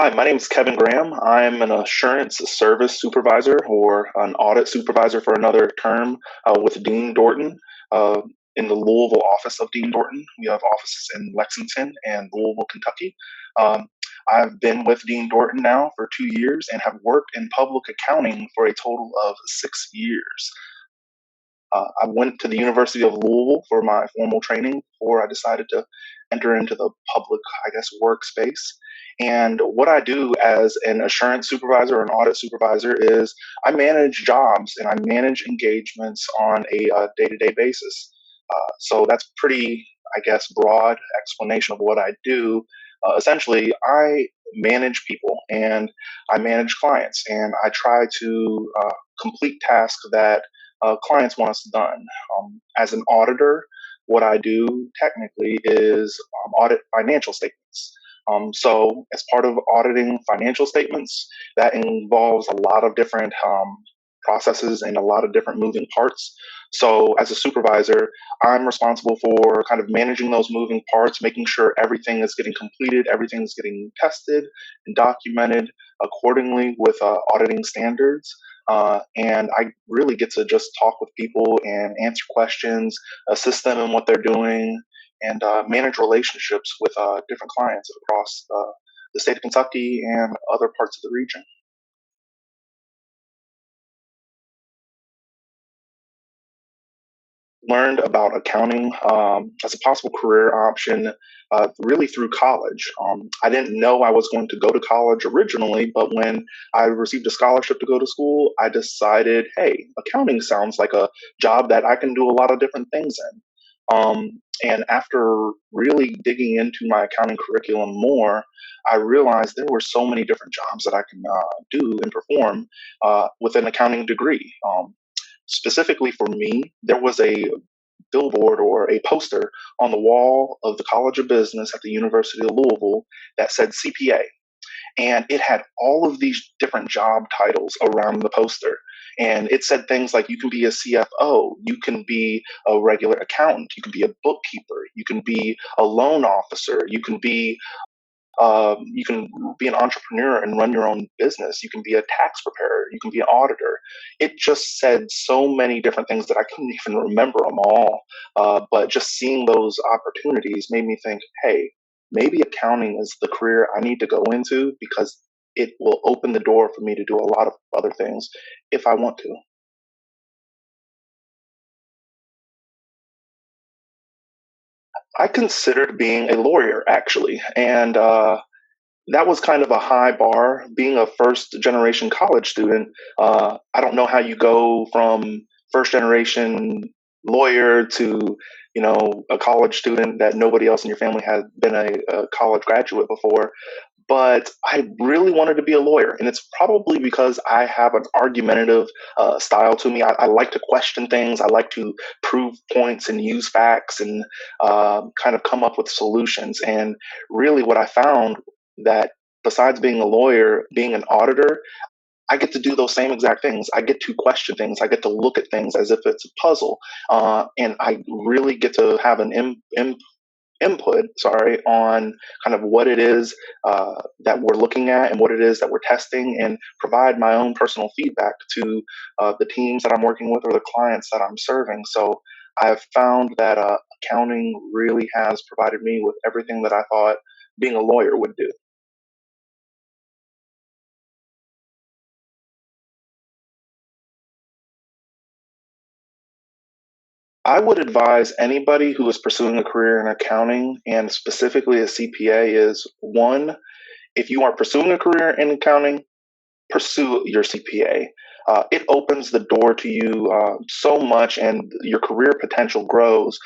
Hi, my name is Kevin Graham. I'm an assurance service supervisor or an audit supervisor for another term with Dean Dorton uh, in the Louisville office of Dean Dorton. We have offices in Lexington and Louisville, Kentucky. Um, I've been with Dean Dorton now for 2 years and have worked in public accounting for a total of 6 years. I went to the University of Louisville for my formal training before I decided to enter into the public, I guess, workspace. And what I do as an assurance supervisor or an audit supervisor is I manage jobs and I manage engagements on a day to day basis. So that's pretty, I guess, broad explanation of what I do. Essentially, I manage people and I manage clients and I try to complete tasks that clients want us done. As an auditor, what I do technically is audit financial statements. So, as part of auditing financial statements, that involves a lot of different processes and a lot of different moving parts. So, as a supervisor, I'm responsible for kind of managing those moving parts, making sure everything is getting completed, everything is getting tested and documented accordingly with auditing standards. And I really get to just talk with people and answer questions, assist them in what they're doing, and manage relationships with different clients across the state of Kentucky and other parts of the region. Learned about accounting as a possible career option really through college. I didn't know I was going to go to college originally, but when I received a scholarship to go to school, I decided, hey, accounting sounds like a job that I can do a lot of different things in. And after really digging into my accounting curriculum more, I realized there were so many different jobs that I can do and perform with an accounting degree. Specifically for me, there was a billboard or a poster on the wall of the College of Business at the University of Louisville that said CPA. And it had all of these different job titles around the poster. And it said things like you can be a CFO, you can be a regular accountant, you can be a bookkeeper, you can be a loan officer, you can be an entrepreneur and run your own business. You can be a tax preparer. You can be an auditor. It just said so many different things that I couldn't even remember them all. But just seeing those opportunities made me think, hey, maybe accounting is the career I need to go into because it will open the door for me to do a lot of other things if I want to. I considered being a lawyer actually, and that was kind of a high bar. Being a first generation college student, I don't know how you go from first generation lawyer to a college student that nobody else in your family had been a college graduate before. But I really wanted to be a lawyer, and it's probably because I have an argumentative style to me. I like to question things. I like to prove points and use facts and kind of come up with solutions. And really, what I found that besides being a lawyer, being an auditor, I get to do those same exact things. I get to question things. I get to look at things as if it's a puzzle, and I really get to have an input, sorry, on kind of what it is that we're looking at and what it is that we're testing, and provide my own personal feedback to the teams that I'm working with or the clients that I'm serving. So I've found that accounting really has provided me with everything that I thought being a lawyer would do. I would advise anybody who is pursuing a career in accounting and specifically a CPA is one, if you are pursuing a career in accounting, pursue your CPA. It opens the door to you so much, and your career potential grows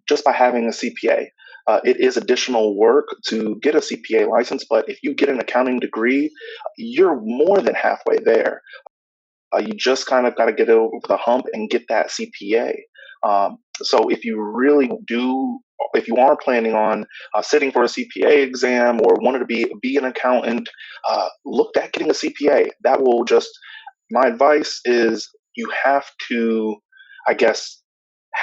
just by having a CPA. It is additional work to get a CPA license, but if you get an accounting degree, you're more than halfway there. You just kind of got to get over the hump and get that CPA. So if you really do, if you are planning on sitting for a CPA exam or wanted to be an accountant, look at getting a CPA. That will just, my advice is you have to, I guess,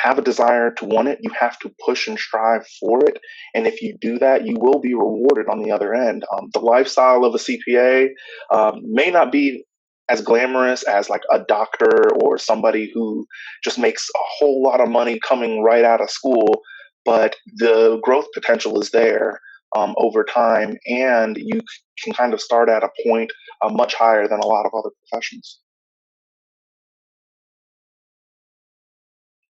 have a desire to want it, you have to push and strive for it. And if you do that, you will be rewarded on the other end. The lifestyle of a CPA may not be as glamorous as like a doctor or somebody who just makes a whole lot of money coming right out of school, but the growth potential is there over time, and you can kind of start at a point much higher than a lot of other professions.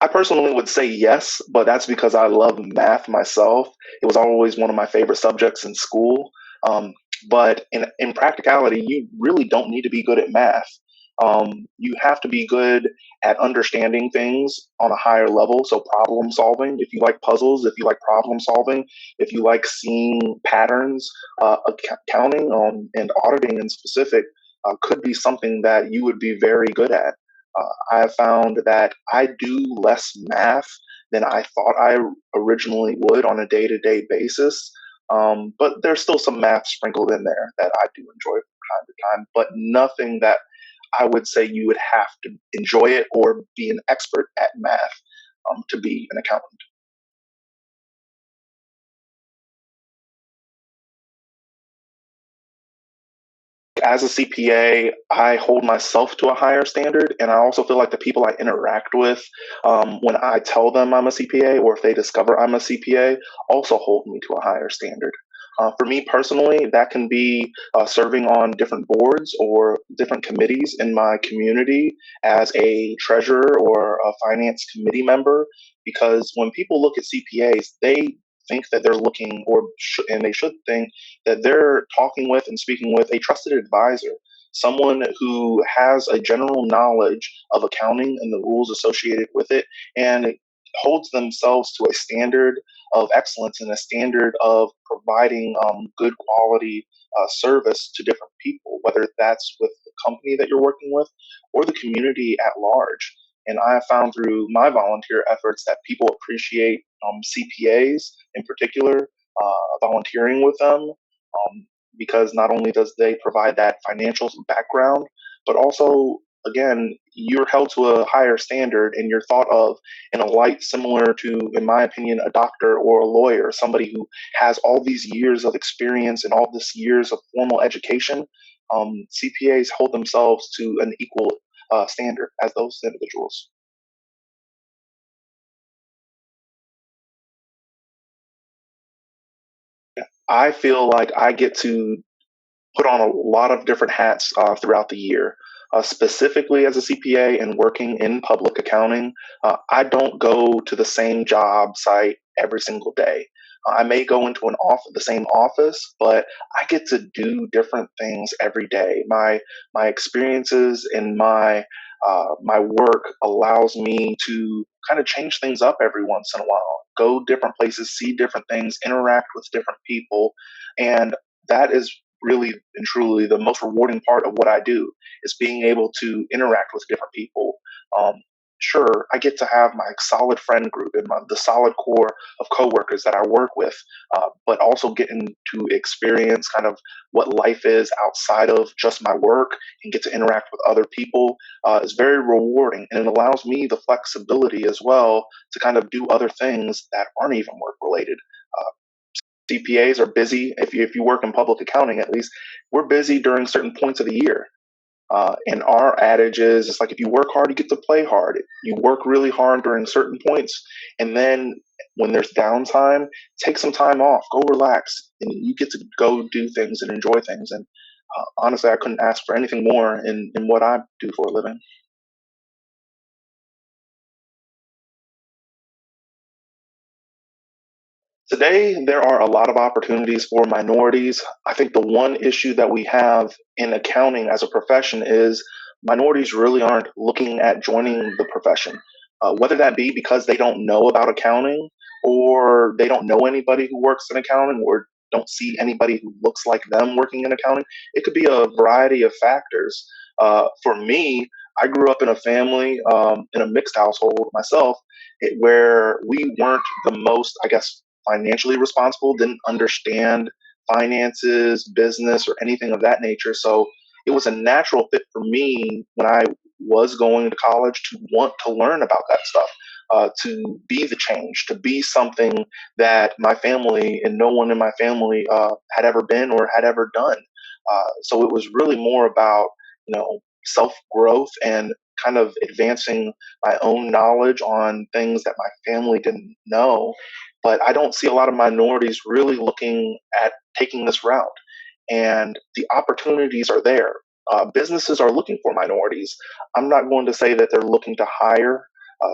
I personally would say yes, but that's because I love math myself. It was always one of my favorite subjects in school. Um, but in practicality, you really don't need to be good at math. You have to be good at understanding things on a higher level. So, problem solving, if you like puzzles, if you like problem solving, if you like seeing patterns, accounting and auditing in specific could be something that you would be very good at. I have found that I do less math than I thought I originally would on a day to day basis. But there's still some math sprinkled in there that I do enjoy from time to time, but nothing that I would say you would have to enjoy it or be an expert at math to be an accountant. As a CPA, I hold myself to a higher standard, and I also feel like the people I interact with, when I tell them I'm a CPA, or if they discover I'm a CPA, also hold me to a higher standard. For me personally, that can be serving on different boards or different committees in my community as a treasurer or a finance committee member. Because when people look at CPAs, they think that they're looking, and they should think that they're talking with and speaking with a trusted advisor, someone who has a general knowledge of accounting and the rules associated with it, and holds themselves to a standard of excellence and a standard of providing good quality service to different people, whether that's with the company that you're working with or the community at large. And I have found through my volunteer efforts that people appreciate CPAs in particular, volunteering with them, because not only does they provide that financial background, but also again you're held to a higher standard and you're thought of in a light similar to, in my opinion, a doctor or a lawyer, somebody who has all these years of experience and all this years of formal education. CPAs hold themselves to an equal standard as those individuals. I feel like I get to put on a lot of different hats throughout the year. Specifically as a CPA and working in public accounting, I don't go to the same job site every single day. I may go into the same office, but I get to do different things every day. My experiences and my work allows me to kind of change things up every once in a while, go different places, see different things, interact with different people, and that is really and truly the most rewarding part of what I do, is being able to interact with different people. Um, sure, I get to have my solid friend group and the solid core of coworkers that I work with, but also getting to experience kind of what life is outside of just my work and get to interact with other people is very rewarding, and it allows me the flexibility as well to kind of do other things that aren't even work related. CPAs are busy. If you work in public accounting, at least, we're busy during certain points of the year. And our adage is, it's like if you work hard, you get to play hard. You work really hard during certain points, and then when there's downtime, take some time off, go relax, and you get to go do things and enjoy things. And honestly, I couldn't ask for anything more in what I do for a living. Today, there are a lot of opportunities for minorities. I think the one issue that we have in accounting as a profession is minorities really aren't looking at joining the profession, whether that be because they don't know about accounting, or they don't know anybody who works in accounting, or don't see anybody who looks like them working in accounting. It could be a variety of factors. For me, I grew up in a family, in a mixed household myself, where we weren't the most, I guess, financially responsible, didn't understand finances, business, or anything of that nature. So it was a natural fit for me when I was going to college to want to learn about that stuff. to be the change, to be something that my family and no one in my family had ever been or had ever done. So it was really more about, self growth and kind of advancing my own knowledge on things that my family didn't know. But I don't see a lot of minorities really looking at taking this route. And the opportunities are there. Businesses are looking for minorities. I'm not going to say that they're looking to hire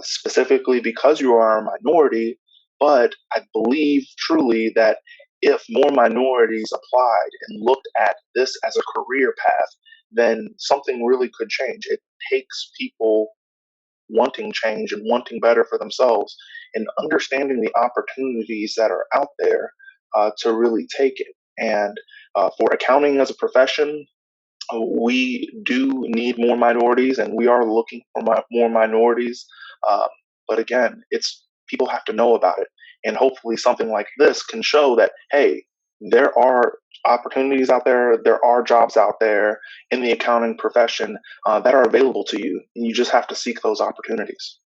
specifically because you are a minority, but I believe truly that if more minorities applied and looked at this as a career path, then something really could change. It takes people wanting change and wanting better for themselves and understanding the opportunities that are out there to really take it. And for accounting as a profession, we do need more minorities, and we are looking for more minorities. Um, but again, it's people have to know about it, and hopefully, something like this can show that hey, there are opportunities out there, there are jobs out there in the accounting profession that are available to you, and you just have to seek those opportunities.